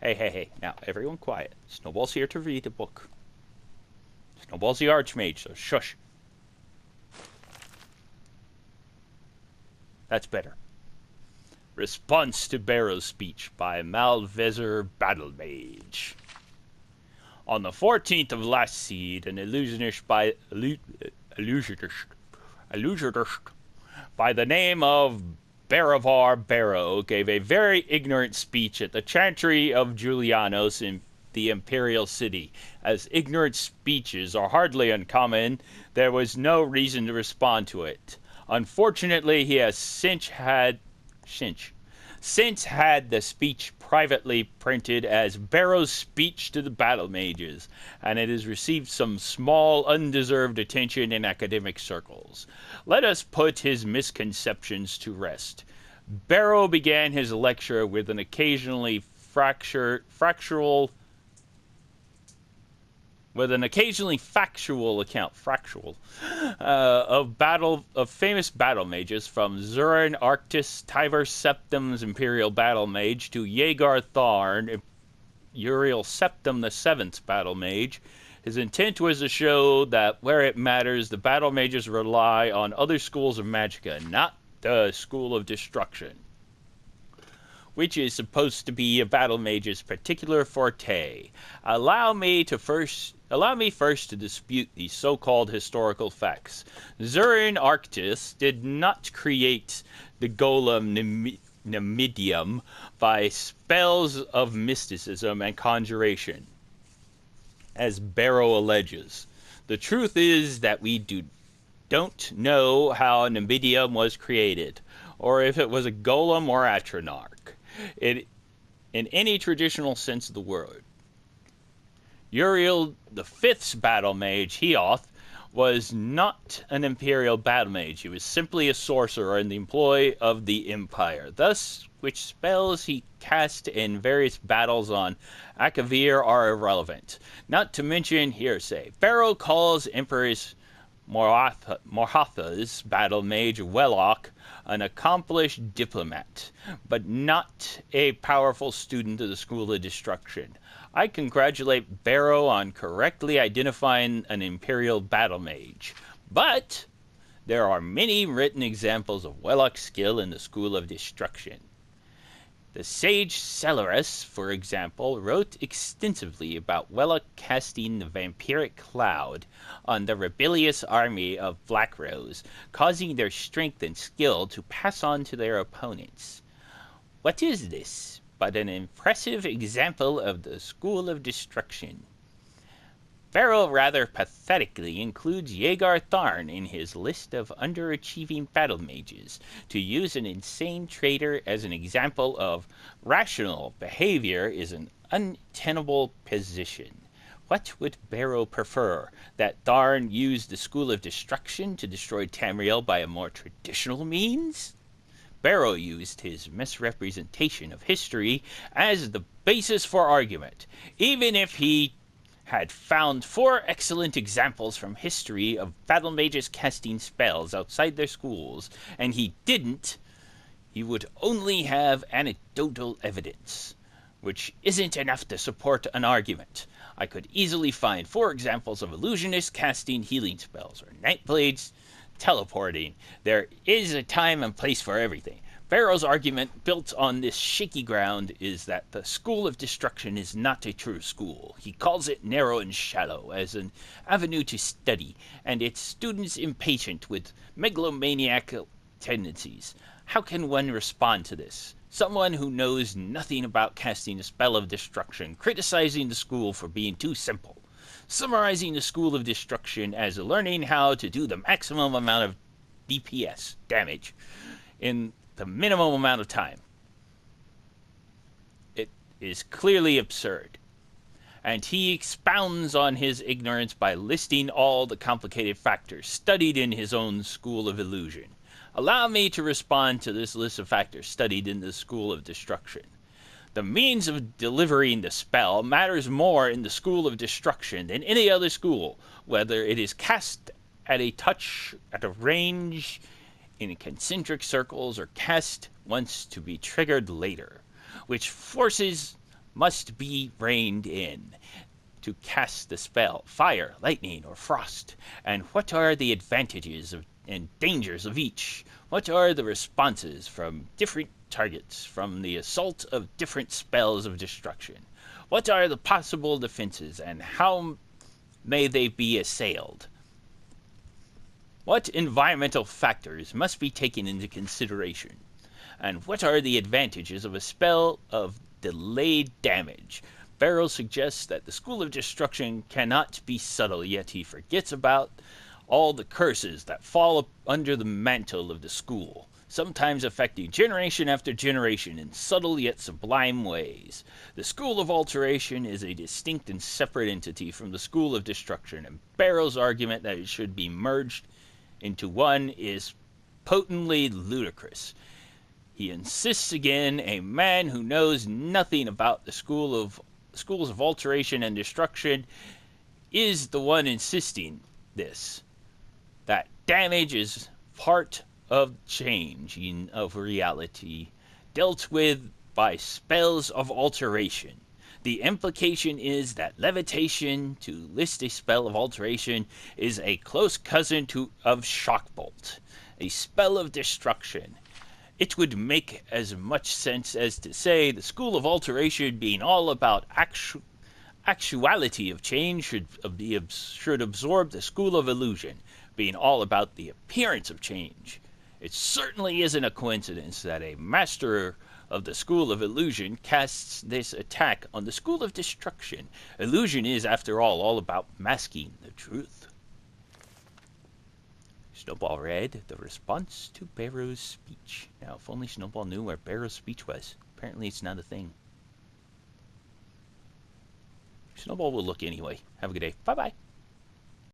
Hey. Now, everyone quiet. Snowball's here to read a book. Snowball's the Archmage, so shush. That's better. Response to Bero'S Speech by Malvezir Battlemage. On the 14th of last seed, an illusionist by the name of Baravar Bero gave a very ignorant speech at the chantry of Julianos in the imperial city. As ignorant speeches are hardly uncommon, there was no reason to respond to it. Unfortunately, he has since had the speech privately printed as Bero'S Speech to the Battle Mages, and it has received some small, undeserved attention in academic circles. Let us put his misconceptions to rest. Bero began his lecture with an occasionally factual account of famous battle mages, from Zurin Arctis, Tiber Septim's Imperial Battle Mage, to Yegar Tharn, Uriel Septim the Seventh's Battle Mage. His intent was to show that where it matters, the battle mages rely on other schools of magicka, not the School of Destruction, which is supposed to be a battle mage's particular forte. Allow me first to dispute these so-called historical facts. Zurin Arctis did not create the golem Nemidium by spells of mysticism and conjuration, as Bero alleges. The truth is that we don't know how Nemidium was created, or if it was a golem or atronach, in any traditional sense of the word. Uriel the Fifth's battle mage, Heoth, was not an imperial battle mage. He was simply a sorcerer in the employ of the Empire. Thus, which spells he cast in various battles on Akavir are irrelevant. Not to mention hearsay. Bero calls Empress Morhatha's battle mage Wellock an accomplished diplomat, but not a powerful student of the School of Destruction. I congratulate Bero on correctly identifying an Imperial battle mage, but there are many written examples of Wellock's skill in the School of Destruction. The sage Celerus, for example, wrote extensively about Wellock casting the vampiric cloud on the rebellious army of Black Rose, causing their strength and skill to pass on to their opponents. What is this but an impressive example of the School of Destruction? Bero rather pathetically includes Yegar Tharn in his list of underachieving battle mages, to use an insane traitor as an example of rational behavior is an untenable position. What would Bero prefer? That Tharn used the School of Destruction to destroy Tamriel by a more traditional means? Bero used his misrepresentation of history as the basis for argument, even if he had found 4 excellent examples from history of battle mages casting spells outside their schools, and he didn't. He would only have anecdotal evidence, which isn't enough to support an argument. I could easily find 4 examples of illusionists casting healing spells, or Nightblades teleporting. There is a time and place for everything. Bero's argument, built on this shaky ground, is that the School of Destruction is not a true school. He calls it narrow and shallow as an avenue to study, and its students impatient with megalomaniac tendencies. How can one respond to this? Someone who knows nothing about casting a spell of destruction, criticizing the school for being too simple, summarizing the School of Destruction as learning how to do the maximum amount of DPS, damage, in the minimum amount of time. It is clearly absurd. And he expounds on his ignorance by listing all the complicated factors studied in his own School of Illusion. Allow me to respond to this list of factors studied in the School of Destruction. The means of delivering the spell matters more in the School of Destruction than any other school, whether it is cast at a touch, at a range, in concentric circles, or cast once to be triggered later, which forces must be reined in to cast the spell, fire, lightning, or frost? And what are the advantages and dangers of each? What are the responses from different targets from the assault of different spells of destruction? What are the possible defenses, and how may they be assailed? What environmental factors must be taken into consideration? And what are the advantages of a spell of delayed damage? Barrow suggests that the School of Destruction cannot be subtle, yet he forgets about all the curses that fall under the mantle of the school, sometimes affecting generation after generation in subtle yet sublime ways. The School of Alteration is a distinct and separate entity from the School of Destruction, and Barrow's argument that it should be merged into one is potently ludicrous. He insists again, a man who knows nothing about the schools of alteration and destruction is the one insisting this, that damage is part of changing of reality, dealt with by spells of alteration. The implication is that levitation, to list a spell of alteration, is a close cousin of shockbolt, a spell of destruction. It would make as much sense as to say the School of Alteration, being all about actuality of change, should absorb the School of Illusion, being all about the appearance of change. It certainly isn't a coincidence that a master of the School of Illusion casts this attack on the School of Destruction. Illusion is, after all about masking the truth. Snowball read the response to Barrow's speech. Now, if only Snowball knew where Barrow's speech was. Apparently it's not a thing. Snowball will look anyway. Have a good day. Bye-bye.